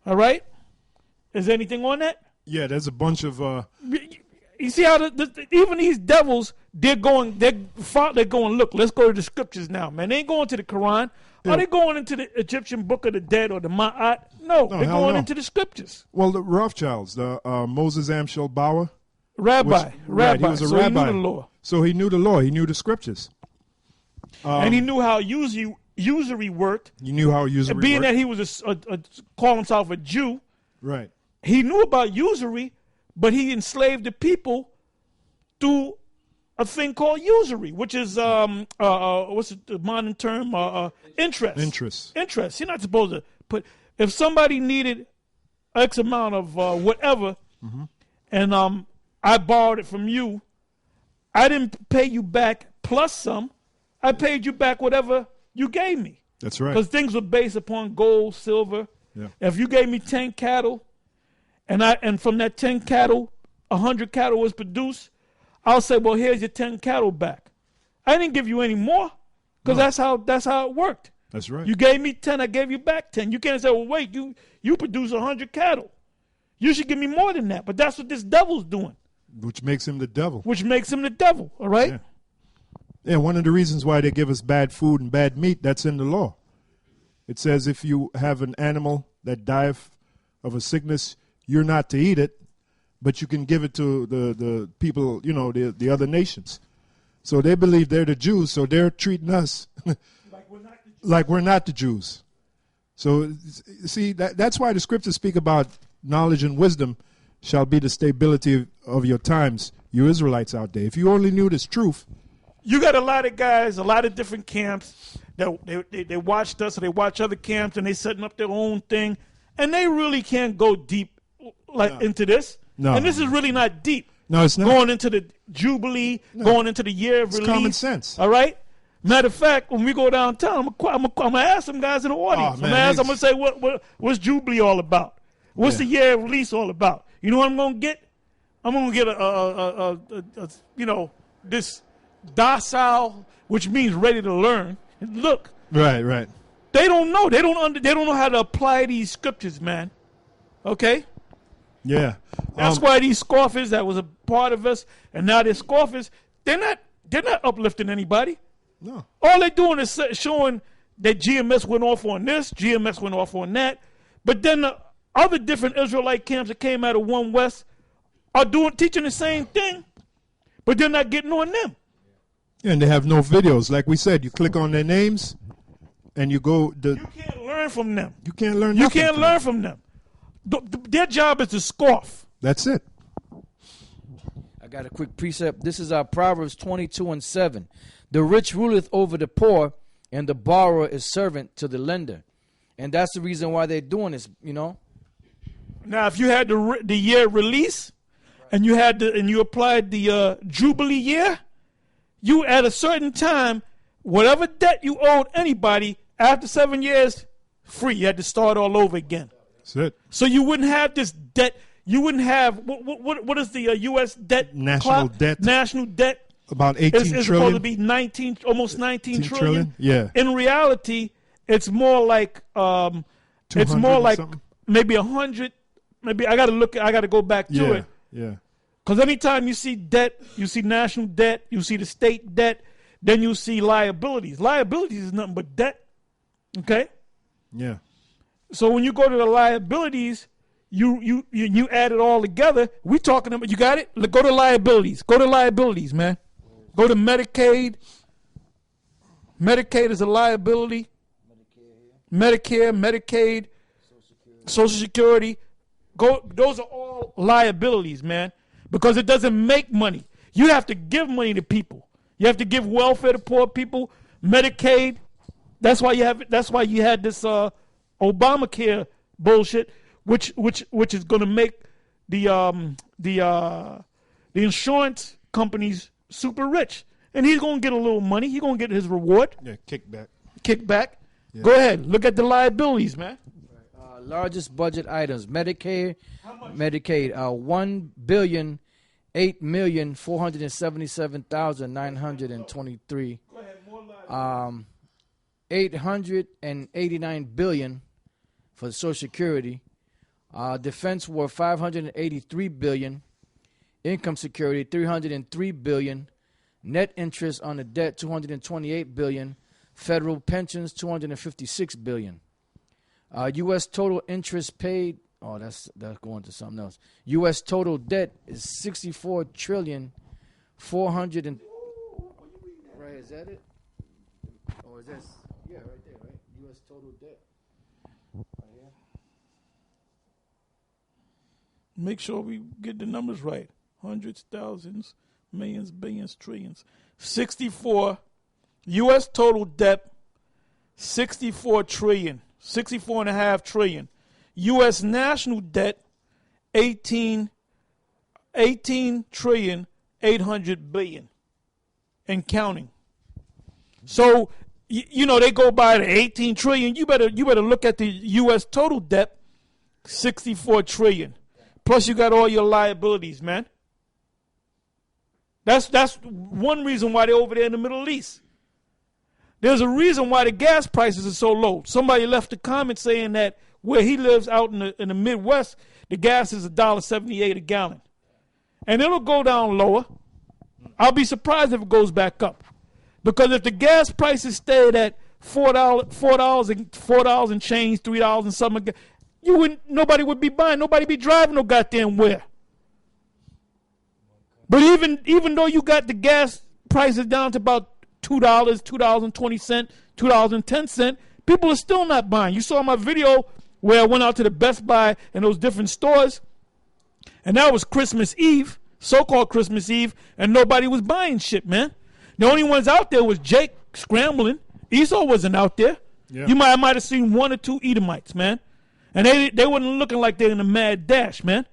All right? Is there anything on that? Yeah, there's a bunch of... You see how even these devils, they're going, look, let's go to the scriptures now, man. They ain't going to the Quran. Yeah. Are they going into the Egyptian Book of the Dead or the Ma'at? No, they're going into the scriptures. Well, the Rothschilds, the Moses Amschel Bauer. Rabbi. Right, he was a rabbi. He knew the law. So he knew the law. He knew the scriptures. And he knew how usury worked. You knew how usury being worked. That he was call himself a Jew. Right. He knew about usury, but he enslaved the people through a thing called usury, which is what's the modern term? Interest. Interest. You're not supposed to put, if somebody needed X amount of whatever, and I borrowed it from you, I didn't pay you back plus some. I paid you back whatever you gave me. That's right. Because things were based upon gold, silver. Yeah. If you gave me 10 cattle, and from that 10 cattle, 100 cattle was produced, I'll say, well, here's your 10 cattle back. I didn't give you any more, because that's how it worked. That's right. You gave me 10, I gave you back 10. You can't say, well, wait, you produce 100 cattle. You should give me more than that. But that's what this devil's doing. Which makes him the devil. All right? Yeah. Yeah, one of the reasons why they give us bad food and bad meat, that's in the law. It says if you have an animal that dieth of a sickness, you're not to eat it, but you can give it to the people, the other nations. So they believe they're the Jews, so they're treating us like we're not the Jews. So, see, that's why the scriptures speak about knowledge and wisdom shall be the stability of your times, you Israelites out there. If you only knew this truth. You got a lot of guys, a lot of different camps that they watched us, or they watch other camps, and they setting up their own thing, and they really can't go deep into this. No. And this is really not deep. No, it's not. Going into the Jubilee, going into the year of release. It's common sense. All right? Matter of fact, when we go downtown, I'm going to ask some guys in the audience. I'm going to say, what's Jubilee all about? What's the year of release all about? You know what I'm going to get? I'm going to get this docile, which means ready to learn. Look. Right. They don't know. They don't know how to apply these scriptures, man. Okay? Yeah. That's why these scoffers that was a part of us, and now they're scoffers, they're not uplifting anybody. No. All they're doing is showing that GMS went off on this, GMS went off on that. But then the other different Israelite camps that came out of One West are teaching the same thing, but they're not getting on them. And they have no videos. Like we said, you click on their names and you go. You can't learn from them. You can't learn You can't learn from them. Their job is to scoff. That's it. I got a quick precept. This is our Proverbs 22:7. The rich ruleth over the poor, and the borrower is servant to the lender. And that's the reason why they're doing this, Now, if you had the year release, and you applied the Jubilee year, you at a certain time, whatever debt you owed anybody, after 7 years, free. You had to start all over again. That's it. So you wouldn't have this debt. You wouldn't have what is the U.S. debt? National debt. National debt. About 18 trillion. It's supposed to be almost 19 trillion. Yeah. In reality, it's more like maybe 100. Maybe I got to go back to it. Yeah. Because anytime you see debt, you see national debt, you see the state debt, then you see liabilities. Liabilities is nothing but debt. Okay? Yeah. So when you go to the liabilities, you add it all together. We talking about, you got it? Go to liabilities. Go to liabilities, man. Go to Medicaid. Medicaid is a liability. Medicare, Medicaid, Social Security. Those are all liabilities, man. Because it doesn't make money. You have to give money to people. You have to give welfare to poor people, Medicaid. That's why you had this Obamacare bullshit, which is going to make the insurance companies super rich, and he's going to get a little money. He's going to get his reward. Yeah, kickback. Yeah. Go ahead, look at the liabilities, man. Largest budget items: Medicaid, 1,477,923. 889 billion for Social Security, Defense war, $583 billion. Income security, $303 billion. Net interest on the debt, $228 billion. Federal pensions, $256 billion. U.S. total interest paid. Oh, that's going to something else. U.S. total debt is $64 trillion. 400 and right, is that it? Or is that right there, right? U.S. total debt. Right here. Make sure we get the numbers right. Hundreds, thousands, millions, billions, trillions. 64 U.S. total debt, 64 trillion, 64.5 trillion. U.S. national debt, 18 trillion, 800 billion and counting. So, they go by the 18 trillion. You better look at the U.S. total debt, 64 trillion. Plus you got all your liabilities, man. That's one reason why they're over there in the Middle East. There's a reason why the gas prices are so low. Somebody left a comment saying that where he lives out in the Midwest, the gas is $1.78 a gallon. And it'll go down lower. I'll be surprised if it goes back up. Because if the gas prices stayed at $4 and change, $3 and something, nobody would be buying, nobody be driving no goddamn where. But even though you got the gas prices down to about $2, $2.20, $2.10, people are still not buying. You saw my video where I went out to the Best Buy and those different stores, and that was Christmas Eve, so-called Christmas Eve, and nobody was buying shit, man. The only ones out there was Jake scrambling. Esau wasn't out there. Yeah. You might have seen one or two Edomites, man. And they weren't looking like they're in a mad dash, man.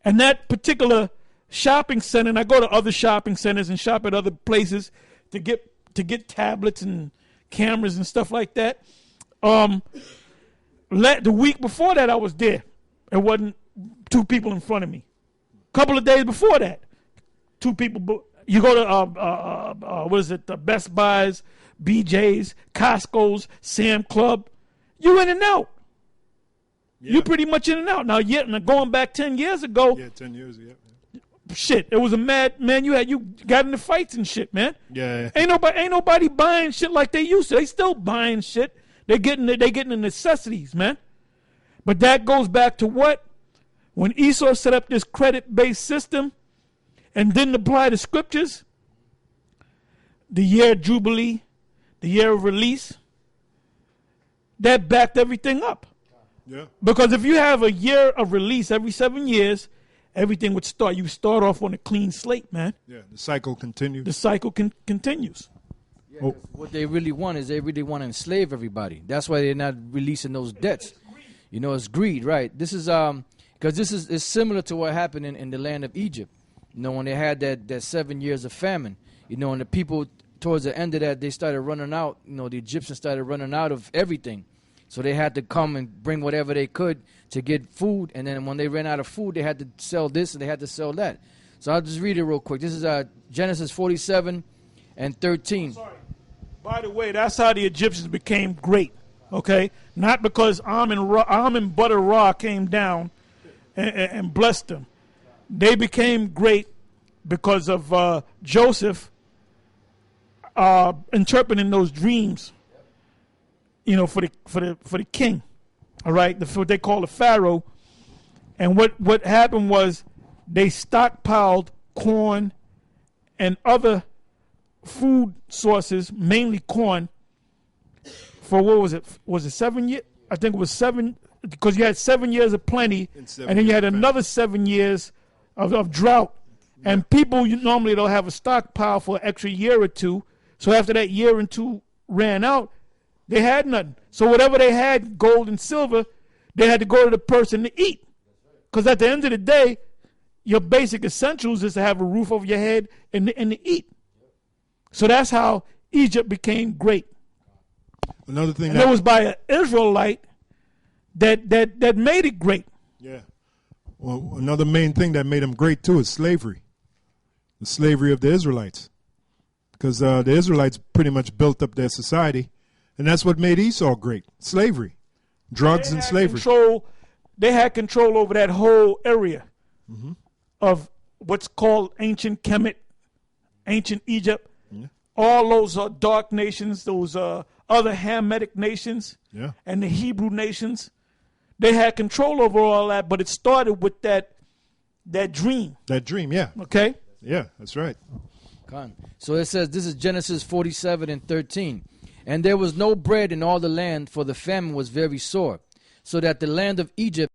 And that particular shopping center, and I go to other shopping centers and shop at other places to get tablets and cameras and stuff like that. The week before that I was there. It wasn't two people in front of me. A couple of days before that, two people. You go to the Best Buys, BJ's, Costco's, Sam Club. You in and out. Yeah. You pretty much in and out. Now going back 10 years ago. Yeah, 10 years, yeah. Shit, it was a mad man. You got into fights and shit, man. Yeah. Ain't nobody buying shit like they used to. They still buying shit. They getting the necessities, man. But that goes back to what? When Esau set up this credit-based system and didn't apply the scriptures, the year of Jubilee, the year of release, that backed everything up. Yeah. Because if you have a year of release every 7 years, everything would start. You start off on a clean slate, man. Yeah, the cycle continues. The cycle continues. Yeah, what they really want is they really want to enslave everybody. That's why they're not releasing those debts. It's greed, right? This is because this is similar to what happened in the land of Egypt. When they had that 7 years of famine. And the people towards the end of that, they started running out. The Egyptians started running out of everything. So they had to come and bring whatever they could to get food. And then when they ran out of food, they had to sell this and they had to sell that. So I'll just read it real quick. This is Genesis 47 and 13. Sorry. By the way, that's how the Egyptians became great. Okay? Not because Amun Butter Ra came down and blessed them. They became great because of Joseph interpreting those dreams. For the king, all right, what they call the Pharaoh. And what happened was they stockpiled corn and other food sources, mainly corn, for what was it? Was it 7 years? I think it was 7, because you had 7 years of plenty, and then you had another 7 years of drought. Yeah. And people normally don't have a stockpile for an extra year or two. So after that year and two ran out, they had nothing. So whatever they had, gold and silver, they had to go to the person to eat. Because at the end of the day, your basic essentials is to have a roof over your head and to eat. So that's how Egypt became great. Another thing and it was by an Israelite that made it great. Yeah. Well, another main thing that made them great too is slavery. The slavery of the Israelites. Because the Israelites pretty much built up their society. And that's what made Esau great. Slavery. Drugs and slavery. they had control over that whole area of what's called ancient Kemet, ancient Egypt. Yeah. All those dark nations, those other Hamitic nations, Yeah. and the Hebrew nations. They had control over all that, but it started with that dream. That dream, yeah. Okay? Yeah, that's right. So it says, this is Genesis 47:13. And there was no bread in all the land, for the famine was very sore, so that the land of Egypt